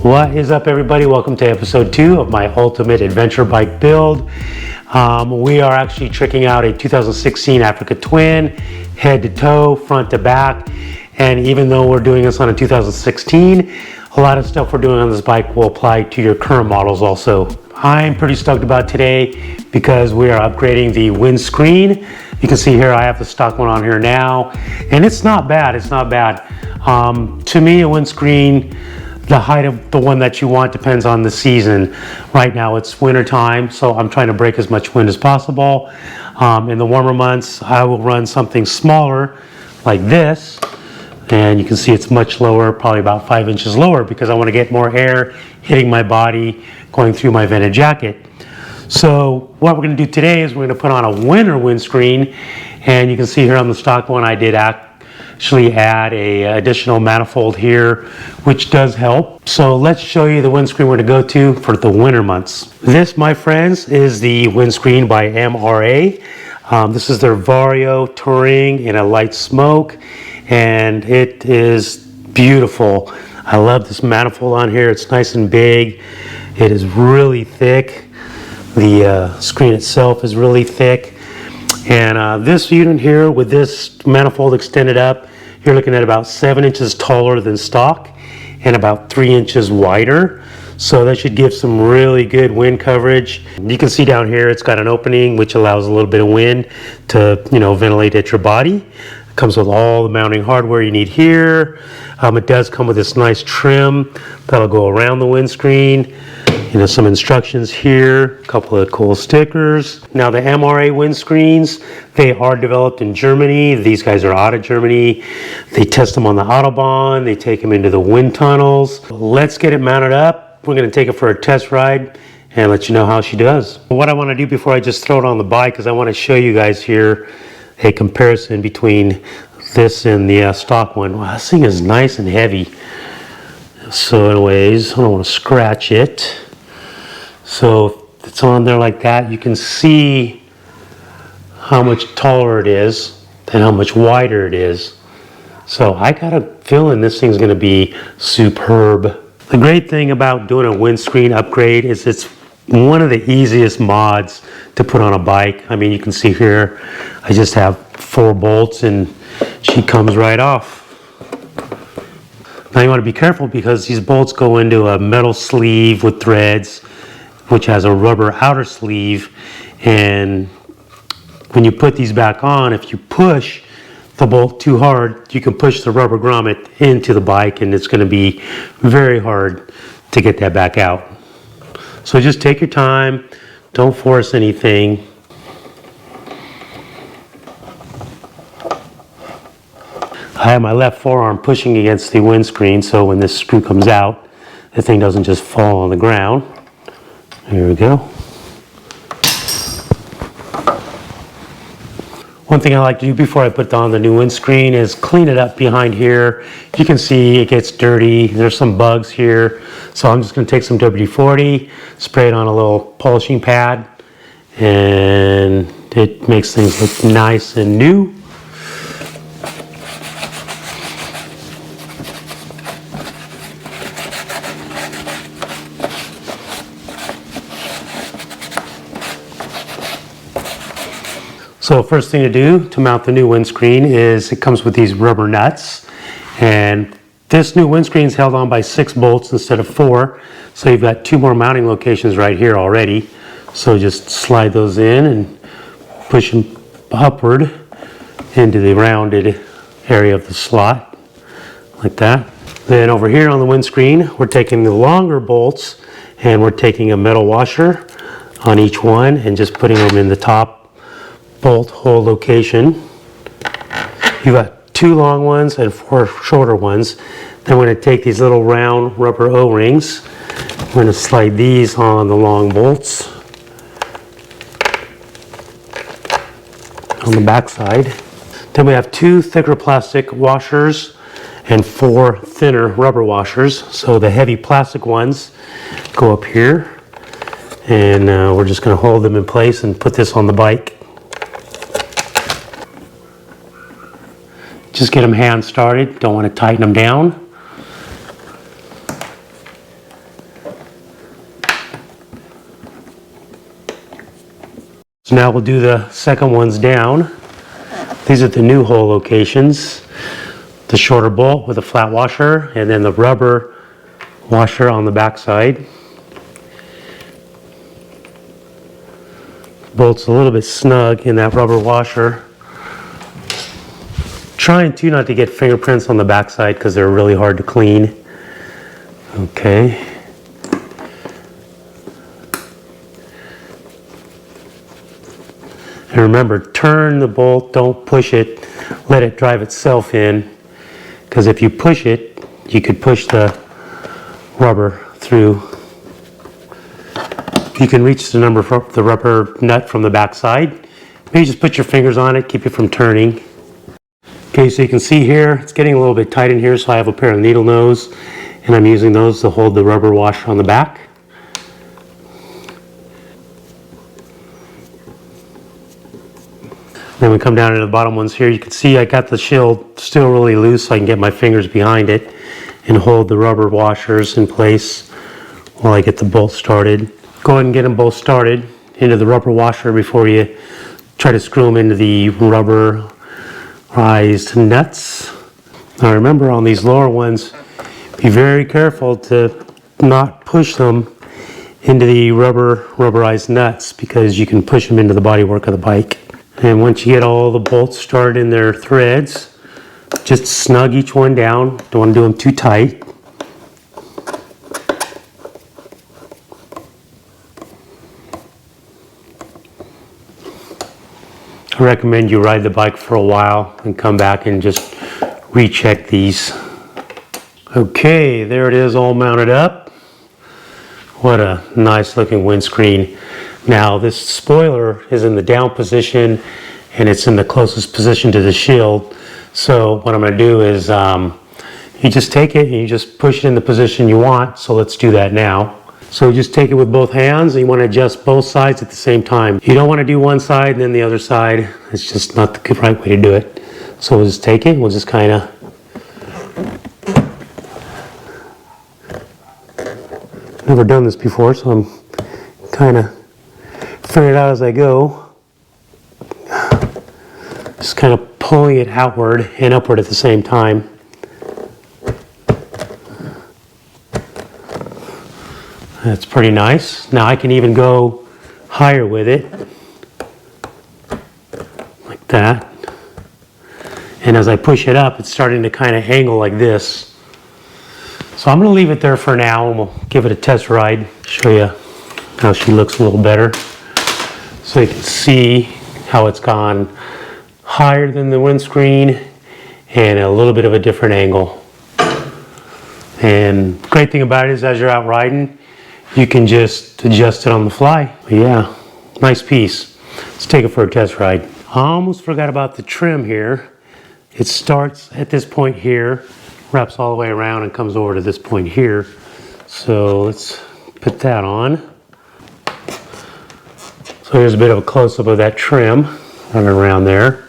What is up, everybody? Welcome to episode 2 of my ultimate adventure bike build. We are actually tricking out a 2016 Africa Twin, head to toe, front to back. And even though we're doing this on a 2016, a lot of stuff we're doing on this bike will apply to your current models also. I'm pretty stoked about today because we are upgrading the windscreen. You can see here I have the stock one on here now, and it's not bad. It's not bad. To me, a windscreen, the height of the one that you want depends on the season. Right now it's winter time, so I'm trying to break as much wind as possible. In the warmer months, I will run something smaller like this, and you can see it's much lower, probably about 5 inches lower, because I want to get more air hitting my body going through my vented jacket. So what we're going to do today is we're going to put on a winter windscreen, and you can see here on the stock one I did actually add a additional manifold here, which does help. So let's show you the windscreen we're to go to for the winter months. This, my friends, is the windscreen by MRA. This is their Vario Touring in a light smoke, and it is beautiful. I love this manifold on here. It's nice and big. It is really thick. The screen itself is really thick. And this unit here with this manifold extended up, you're looking at about 7 inches taller than stock and about 3 inches wider. So that should give some really good wind coverage. You can see down here it's got an opening which allows a little bit of wind to, ventilate at your body. It comes with all the mounting hardware you need here. It does come with this nice trim that'll go around the windscreen. Some instructions here, a couple of cool stickers. Now the MRA windscreens, they are developed in Germany. These guys are out of Germany. They test them on the Autobahn. They take them into the wind tunnels. Let's get it mounted up. We're gonna take it for a test ride and let you know how she does. What I wanna do before I just throw it on the bike is I wanna show you guys here a comparison between this and the stock one. Wow, this thing is nice and heavy. So anyways, I don't wanna scratch it. So if it's on there like that, you can see how much taller it is and how much wider it is. So I got a feeling this thing's gonna be superb. The great thing about doing a windscreen upgrade is it's one of the easiest mods to put on a bike. I mean, you can see here, I just have 4 bolts and she comes right off. Now you wanna be careful because these bolts go into a metal sleeve with threads, which has a rubber outer sleeve, and when you put these back on, if you push the bolt too hard, you can push the rubber grommet into the bike, and it's going to be very hard to get that back out. So just take your time, don't force anything. I have my left forearm pushing against the windscreen, so when this screw comes out, the thing doesn't just fall on the ground. Here we go. One thing I like to do before I put on the new windscreen is clean it up behind here. You can see it gets dirty. There's some bugs here. So I'm just going to take some WD-40, spray it on a little polishing pad, and it makes things look nice and new. So first thing to do to mount the new windscreen is it comes with these rubber nuts, and this new windscreen is held on by 6 bolts instead of 4, so you've got 2 more mounting locations right here already. So just slide those in and push them upward into the rounded area of the slot like that. Then over here on the windscreen, we're taking the longer bolts and we're taking a metal washer on each one and just putting them in the top bolt hole location. You've got 2 long ones and 4 shorter ones. Then we're going to take these little round rubber O-rings. We're going to slide these on the long bolts on the back side. Then we have 2 thicker plastic washers and 4 thinner rubber washers. So the heavy plastic ones go up here, and we're just going to hold them in place and put this on the bike. Just get them hand started, don't want to tighten them down. Now we'll do the second ones down. These are the new hole locations. The shorter bolt with a flat washer, and then the rubber washer on the back side. Bolt's a little bit snug in that rubber washer. Trying to not to get fingerprints on the back side because they're really hard to clean. Okay. And remember, turn the bolt, don't push it, let it drive itself in, because if you push it, you could push the rubber through. You can reach the rubber nut from the back side. Maybe just put your fingers on it, keep it from turning. Okay, so you can see here, it's getting a little bit tight in here, so I have a pair of needle nose, and I'm using those to hold the rubber washer on the back. Then we come down to the bottom ones here. You can see I got the shield still really loose so I can get my fingers behind it and hold the rubber washers in place while I get the bolt started. Go ahead and get them both started into the rubber washer before you try to screw them into the rubberized nuts. Now remember, on these lower ones, be very careful to not push them into the rubberized nuts, because you can push them into the bodywork of the bike. And once you get all the bolts started in their threads, just snug each one down. Don't want to do them too tight. I recommend you ride the bike for a while and come back and just recheck these. Okay, there it is, all mounted up. What a nice looking windscreen. Now this spoiler is in the down position and it's in the closest position to the shield. So what I'm going to do is you just take it and you just push it in the position you want. So let's do that now. So just take it with both hands, and you want to adjust both sides at the same time. You don't want to do one side and then the other side. It's just not the right way to do it. So we'll just take it, we'll just kind of never done this before, so I'm kind of figuring it out as I go. Just kind of pulling it outward and upward at the same time. That's pretty nice. Now I can even go higher with it, like that. And as I push it up, it's starting to kind of angle like this. So I'm going to leave it there for now, and we'll give it a test ride, show you how she looks a little better. So you can see how it's gone higher than the windscreen and a little bit of a different angle. And the great thing about it is, as you're out riding, you can just adjust it on the fly. But yeah, nice piece. Let's take it for a test ride. I almost forgot about the trim here. It starts at this point here, wraps all the way around and comes over to this point here. So let's put that on. So here's a bit of a close-up of that trim running around there.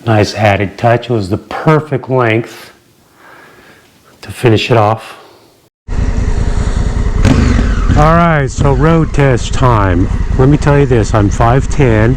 Nice added touch. It was the perfect length to finish it off. Alright, so road test time. Let me tell you this, I'm 5'10",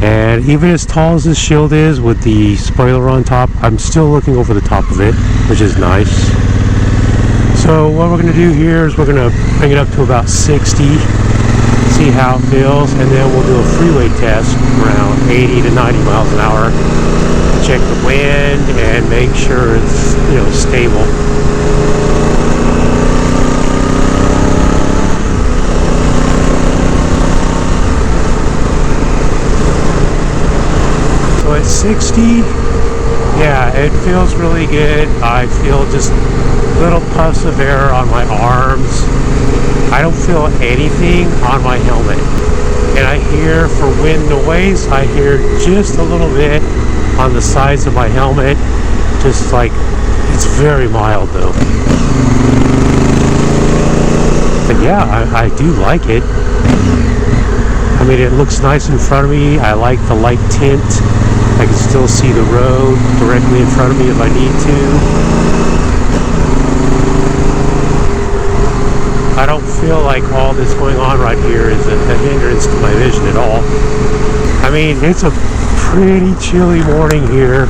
and even as tall as this shield is with the spoiler on top, I'm still looking over the top of it, which is nice. So what we're going to do here is we're going to bring it up to about 60, see how it feels, and then we'll do a freeway test around 80 to 90 miles an hour. Check the wind and make sure it's, stable. So at 60, yeah, it feels really good. I feel just little puffs of air on my arms. I don't feel anything on my helmet. And I hear, for wind noise, I hear just a little bit on the sides of my helmet. Just like, it's very mild though. But yeah, I do like it. I mean, it looks nice in front of me. I like the light tint. I can still see the road directly in front of me if I need to. I don't feel like all this going on right here is a hindrance to my vision at all. I mean, it's a pretty chilly morning here,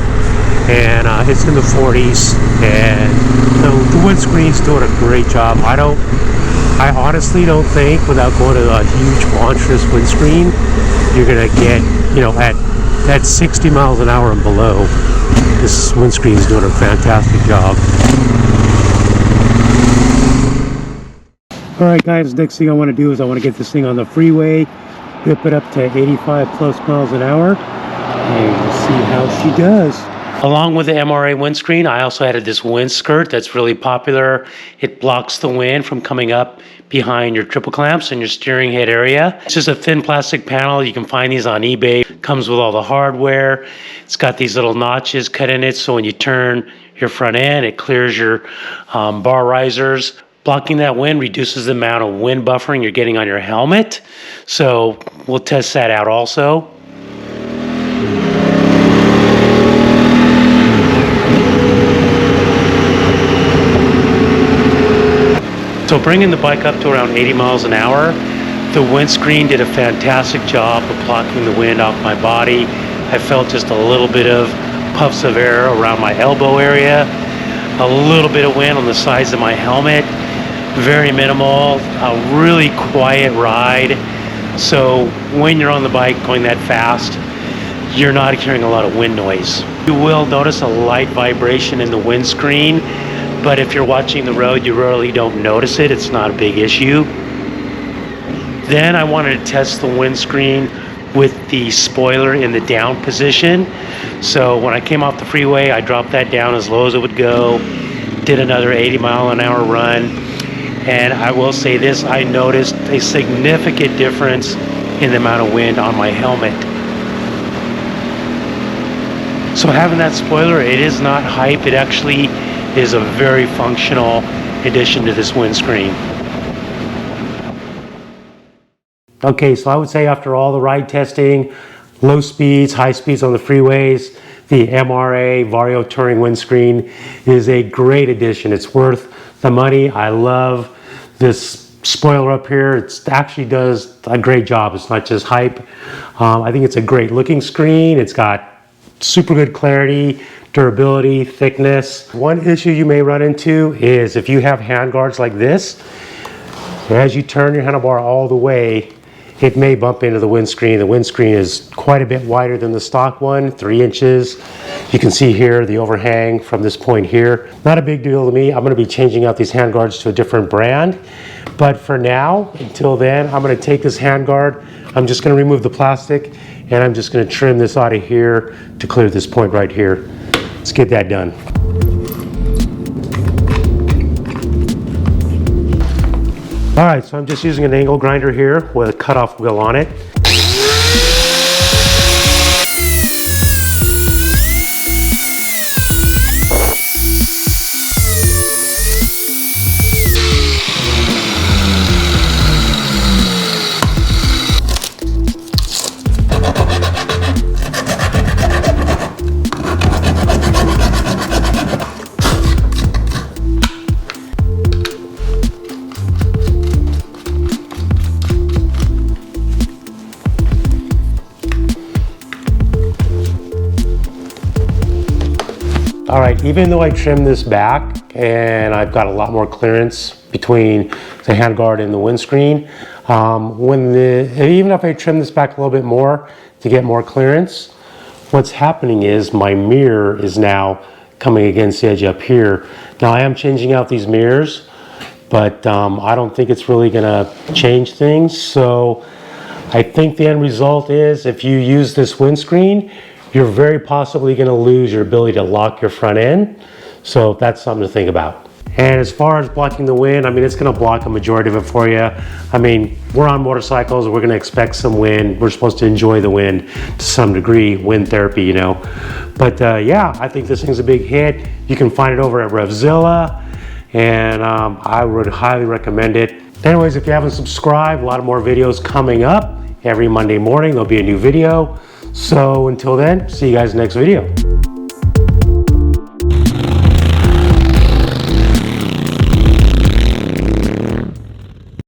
and it's in the 40s, and the windscreen's doing a great job. I honestly don't think, without going to a huge monstrous windscreen, you're gonna get, you know, at 60 miles an hour and below, this windscreen's doing a fantastic job. Alright guys, next thing I want to do is I want to get this thing on the freeway, whip it up to 85 plus miles an hour, and we'll see how she does. Along with the MRA windscreen, I also added this wind skirt that's really popular. It blocks the wind from coming up behind your triple clamps and your steering head area. It's just a thin plastic panel. You can find these on eBay. Comes with all the hardware. It's got these little notches cut in it, so when you turn your front end, it clears your bar risers. Blocking that wind reduces the amount of wind buffering you're getting on your helmet. So we'll test that out also. So bringing the bike up to around 80 miles an hour, the windscreen did a fantastic job of blocking the wind off my body. I felt just a little bit of puffs of air around my elbow area, a little bit of wind on the sides of my helmet. Very minimal, a really quiet ride. So when you're on the bike going that fast, you're not hearing a lot of wind noise. You will notice a light vibration in the windscreen, but if you're watching the road, you really don't notice it. It's not a big issue. Then I wanted to test the windscreen with the spoiler in the down position. So when I came off the freeway, I dropped that down as low as it would go, did another 80 mile an hour run. And I will say this, I noticed a significant difference in the amount of wind on my helmet. So having that spoiler, it is not hype. It actually is a very functional addition to this windscreen. Okay, so I would say after all the ride testing, low speeds, high speeds on the freeways, the MRA Vario Touring Windscreen is a great addition. It's worth the money. I love this spoiler up here. It actually does a great job. It's not just hype. I think it's a great looking screen. It's got super good clarity, durability, thickness. One issue you may run into is if you have handguards like this, as you turn your handlebar all the way, it may bump into the windscreen. The windscreen is quite a bit wider than the stock one, 3 inches. You can see here the overhang from this point here. Not a big deal to me. I'm going to be changing out these handguards to a different brand. But for now, until then, I'm going to take this handguard. I'm just going to remove the plastic, and I'm just going to trim this out of here to clear this point right here. Let's get that done. All right, so I'm just using an angle grinder here with a cutoff wheel on it. All right, even though I trimmed this back and I've got a lot more clearance between the handguard and the windscreen, even if I trim this back a little bit more to get more clearance, what's happening is my mirror is now coming against the edge up here. Now I am changing out these mirrors, but I don't think it's really gonna change things. So I think the end result is if you use this windscreen, you're very possibly going to lose your ability to lock your front end. So that's something to think about. And as far as blocking the wind, I mean, it's going to block a majority of it for you. I mean, we're on motorcycles, we're going to expect some wind. We're supposed to enjoy the wind to some degree, wind therapy, you know. But yeah, I think this thing's a big hit. You can find it over at Revzilla, and I would highly recommend it. Anyways, if you haven't subscribed, a lot of more videos coming up. Every Monday morning, there'll be a new video. So until then, see you guys next video.